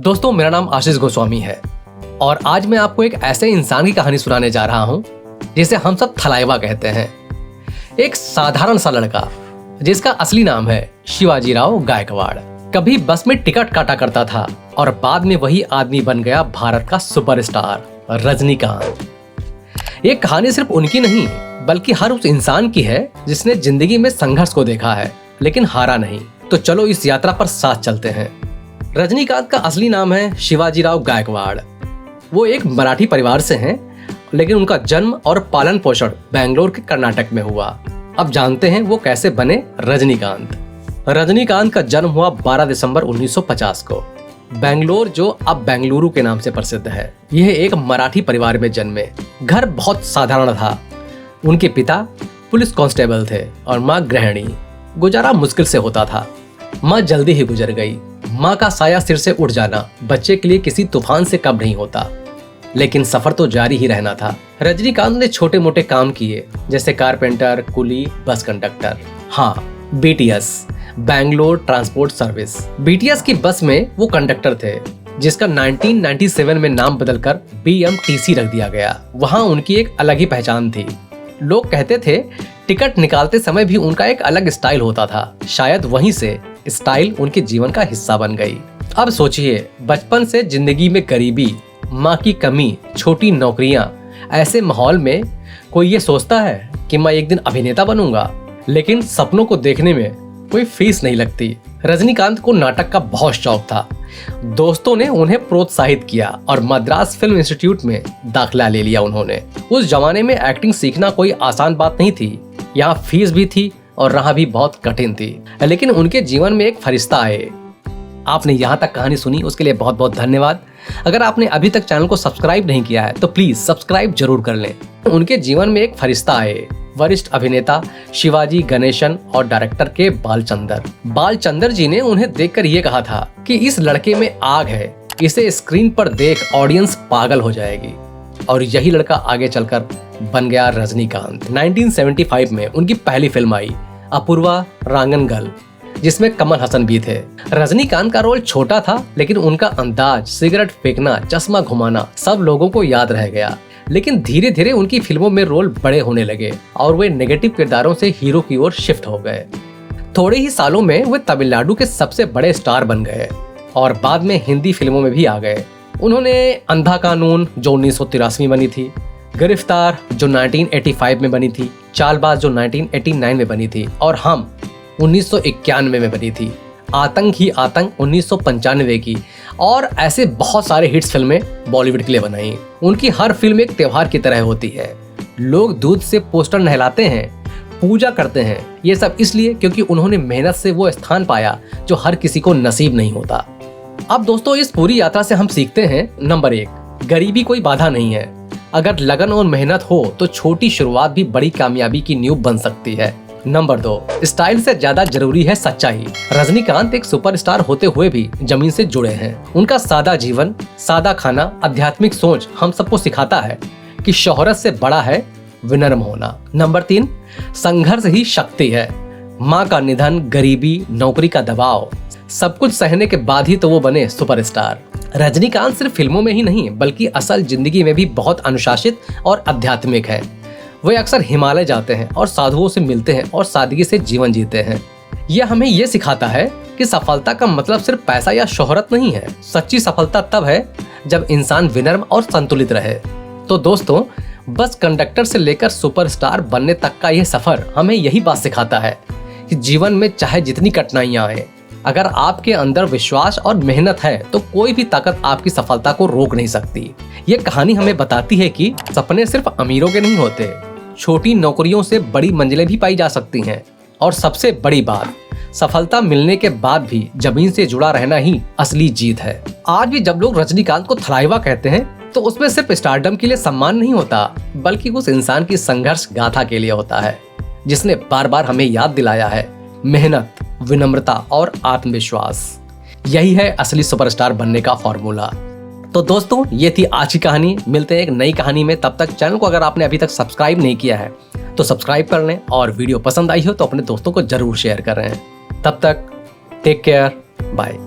दोस्तों, मेरा नाम आशीष गोस्वामी है और आज मैं आपको एक ऐसे इंसान की कहानी सुनाने जा रहा हूं जिसे हम सब थलाइवा कहते हैं। एक साधारण सा लड़का जिसका असली नाम है शिवाजीराव गायकवाड़, कभी बस में टिकट काटा करता था और बाद में वही आदमी बन गया भारत का सुपरस्टार रजनीकांत। ये कहानी सिर्फ उनकी नहीं बल्कि हर उस इंसान की है जिसने जिंदगी में संघर्ष को देखा है लेकिन हारा नहीं। तो चलो इस यात्रा पर साथ चलते हैं। रजनीकांत का असली नाम है शिवाजीराव गायकवाड़। वो एक मराठी परिवार से हैं, लेकिन उनका जन्म और पालन पोषण बेंगलोर के कर्नाटक में हुआ। अब जानते हैं वो कैसे बने रजनीकांत। रजनीकांत का जन्म हुआ 12 दिसंबर 1950 को बेंगलोर, जो अब बेंगलुरु के नाम से प्रसिद्ध है। यह एक मराठी परिवार में जन्मे। घर बहुत साधारण था। उनके पिता पुलिस कांस्टेबल थे और माँ गृहिणी। गुजारा मुश्किल से होता था। माँ जल्दी ही गुजर गई। माँ का साया सिर से उठ जाना बच्चे के लिए किसी तूफान से कम नहीं होता, लेकिन सफर तो जारी ही रहना था। रजनीकांत ने छोटे मोटे काम किए, जैसे कारपेंटर, कुली, बस कंडक्टर। हाँ, BTS, Bangalore transport service. BTS की बस में वो कंडक्टर थे, जिसका 1997 में नाम बदलकर बीएमटीसी रख दिया गया। वहाँ उनकी एक अलग ही पहचान थी। लोग कहते थे टिकट निकालते समय भी उनका एक अलग स्टाइल होता था। शायद वहीं से स्टाइल उनके जीवन का हिस्सा बन गई। अब सोचिए, बचपन से जिंदगी में गरीबी, माँ की कमी, छोटी नौकरियां, ऐसे माहौल में कोई ये सोचता है कि मैं एक दिन अभिनेता बनूंगा। लेकिन सपनों को देखने में कोई फीस नहीं लगती। रजनीकांत को नाटक का बहुत शौक था। दोस्तों ने उन्हें प्रोत्साहित किया और मद्रास फिल्म इंस्टीट्यूट में दाखिला ले लिया उन्होंने। उस जमाने में एक्टिंग सीखना कोई आसान बात नहीं थी। यहाँ फीस भी थी और राह भी बहुत कठिन थी, लेकिन उनके जीवन में एक फरिश्ता आए। आपने यहाँ तक कहानी सुनी, उसके लिए बहुत बहुत धन्यवाद। अगर आपने अभी तक चैनल को सब्सक्राइब नहीं किया है तो प्लीज सब्सक्राइब जरूर कर लें। उनके जीवन में एक फरिश्ता आए, वरिष्ठ अभिनेता शिवाजी गणेशन और डायरेक्टर के बालचंदर जी ने उन्हें देखकर ये कहा था कि इस लड़के में आग है, इसे स्क्रीन पर देख ऑडियंस पागल हो जाएगी। और यही लड़का आगे चलकर बन गया रजनीकांत। 1975 में उनकी पहली फिल्म आई अपूर्वा रांगनगल, जिसमें कमल हसन भी थे। रजनीकांत का रोल छोटा था, लेकिन उनका अंदाज, सिगरेट फेंकना, चश्मा घुमाना सब लोगों को याद रह गया। लेकिन धीरे धीरे उनकी फिल्मों में रोल बड़े होने लगे और वे नेगेटिव किरदारों से हीरो की ओर शिफ्ट हो गए। थोड़े ही सालों में वे तमिलनाडु के सबसे बड़े स्टार बन गए और बाद में हिंदी फिल्मों में भी आ गए। उन्होंने अंधा कानून, जो 1983 में बनी थी, गिरफ्तार, जो 1985 में बनी थी, चालबाज, जो 1989 में बनी थी, और हम 1991 में बनी थी, आतंक ही आतंक 1995 की, और ऐसे बहुत सारे हिट्स फिल्में बॉलीवुड के लिए बनाई। उनकी हर फिल्म एक त्योहार की तरह होती है। लोग दूध से पोस्टर नहलाते हैं, पूजा करते हैं। ये सब इसलिए क्योंकि उन्होंने मेहनत से वो स्थान पाया जो हर किसी को नसीब नहीं होता। अब दोस्तों, इस पूरी यात्रा से हम सीखते हैं, नंबर 1, गरीबी कोई बाधा नहीं है। अगर लगन और मेहनत हो तो छोटी शुरुआत भी बड़ी कामयाबी की नींव बन सकती है। नंबर 2, स्टाइल से ज्यादा जरूरी है सच्चाई। रजनीकांत एक सुपरस्टार होते हुए भी जमीन से जुड़े हैं। उनका सादा जीवन, सादा खाना, आध्यात्मिक सोच हम सबको सिखाता है कि शोहरत से बड़ा है विनम्र होना। नंबर 3, संघर्ष ही शक्ति है। माँ का निधन, गरीबी, नौकरी का दबाव, सब कुछ सहने के बाद ही तो वो बने सुपरस्टार। रजनीकांत सिर्फ फिल्मों में ही नहीं बल्कि असल जिंदगी में भी बहुत अनुशासित और आध्यात्मिक है। वे अक्सर हिमालय जाते हैं और साधुओं से मिलते हैं और सादगी से जीवन जीते हैं। यह हमें यह सिखाता है कि सफलता का मतलब सिर्फ पैसा या शोहरत नहीं है। सच्ची सफलता तब है जब इंसान विनम्र और संतुलित रहे। तो दोस्तों, बस कंडक्टर से लेकर सुपरस्टार बनने तक का यह सफर हमें यही बात सिखाता है कि जीवन में चाहे जितनी कठिनाइयां आए, अगर आपके अंदर विश्वास और मेहनत है तो कोई भी ताकत आपकी सफलता को रोक नहीं सकती। ये कहानी हमें बताती है कि सपने सिर्फ अमीरों के नहीं होते। छोटी नौकरियों से बड़ी मंजिलें भी पाई जा सकती हैं। और सबसे बड़ी बात, सफलता मिलने के बाद भी जमीन से जुड़ा रहना ही असली जीत है। आज भी जब लोग रजनीकांत को थलाइवा कहते हैं तो उसमें सिर्फ स्टारडम के लिए सम्मान नहीं होता, बल्कि उस इंसान की संघर्ष गाथा के लिए होता है, जिसने बार बार हमें याद दिलाया है मेहनत, विनम्रता और आत्मविश्वास। यही है असली सुपरस्टार बनने का फॉर्मूला। तो दोस्तों, ये थी आज की कहानी। मिलते हैं एक नई कहानी में। तब तक चैनल को अगर आपने अभी तक सब्सक्राइब नहीं किया है तो सब्सक्राइब कर लें, और वीडियो पसंद आई हो तो अपने दोस्तों को जरूर शेयर करें। तब तक टेक केयर, बाय।